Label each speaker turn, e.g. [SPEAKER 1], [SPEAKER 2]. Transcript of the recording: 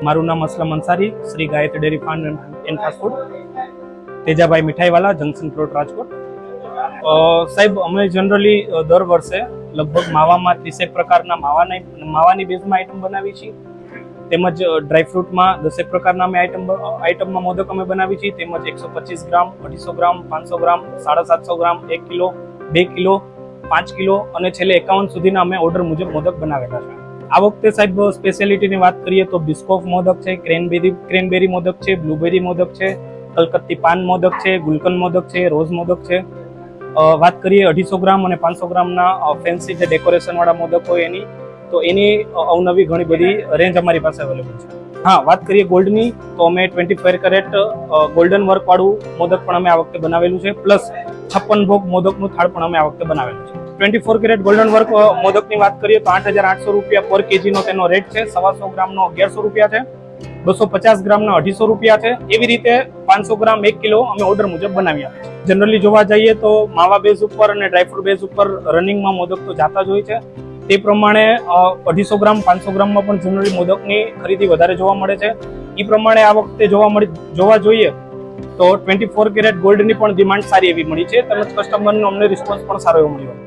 [SPEAKER 1] મારું નામ Aslam Ansari, Shri Gayatri dairy farm and fast food, Tejabhai Mithaiwala, junction plot, Rajkot. સાહેબ, અમે જનરલી દર વર્ષે લગભગ માવામાં 30 પ્રકારના માવાની બેઝમાં આઈટમ બનાવી છીએ. તેમજ ડ્રાયફ્રૂટમાં 10 પ્રકારના અમે આઈટમમાં મોદક અમે બનાવી છીએ. તેમજ 125 ગ્રામ, 250 ગ્રામ, 500 ગ્રામ, 750 ગ્રામ, 1 કિલો, 2 કિલો, 5 કિલો અને છેલ્લે 51 સુધીના અમે ઓર્ડર મુજબ મોદક બનાવેલા છે. આ વખતે સાહેબ સ્પેશિયાલિટીની વાત કરીએ તો બિસ્કોફ મોદક છે, ક્રેનબેરી મોદક છે, બ્લુબેરી મોદક છે, કલકત્તી પાન મોદક છે, ગુલકંદ મોદક છે, રોઝ મોદક છે. વાત કરીએ 250 ગ્રામ અને 500 ગ્રામના ફેન્સી જે ડેકોરેશન વાળા મોદક હોય તો એની અવનવી ઘણી બધી રેન્જ અમારી પાસે અવેલેબલ છે. હા, વાત કરીએ ગોલ્ડની તો અમે 24 કેરેટ ગોલ્ડન વર્ક વાળું મોદક પણ અમે આ વખતે બનાવેલું છે. પ્લસ 56 ભોગ મોદકનું થાળ પણ અમે આ વખતે બનાવેલું છે. 24 કેરેટ ગોલ્ડન વર્ક મોદકની વાત કરીએ તો 8,800 રૂપિયા પર કેજીનો તેનો રેટ છે. 125 ગ્રામનો 1100 રૂપિયા છે. 250 ગ્રામના 250 રૂપિયા છે. એવી રીતે 500 ગ્રામ 1 કિલો અમે ઓર્ડર મુજબ બનાવી આપીએ છીએ. જનરલી જોવા જઈએ તો માવા બેઝ ઉપર અને ડ્રાયફ્રૂટ બેઝ ઉપર રનિંગમાં મોદક તો જાતા જ હોય છે. તે પ્રમાણે 250 ગ્રામ 500 ગ્રામમાં પણ જનરલી મોદકની ખરીદી વધારે જોવા મળે છે. એ પ્રમાણે આ વખતે જોવા જોઈએ તો 24 કેરેટ ગોલ્ડની પણ ડિમાન્ડ સારી એવી મળી છે. તેમજ કસ્ટમરનો અમને રિસ્પોન્સ પણ સારો એવો મળ્યો.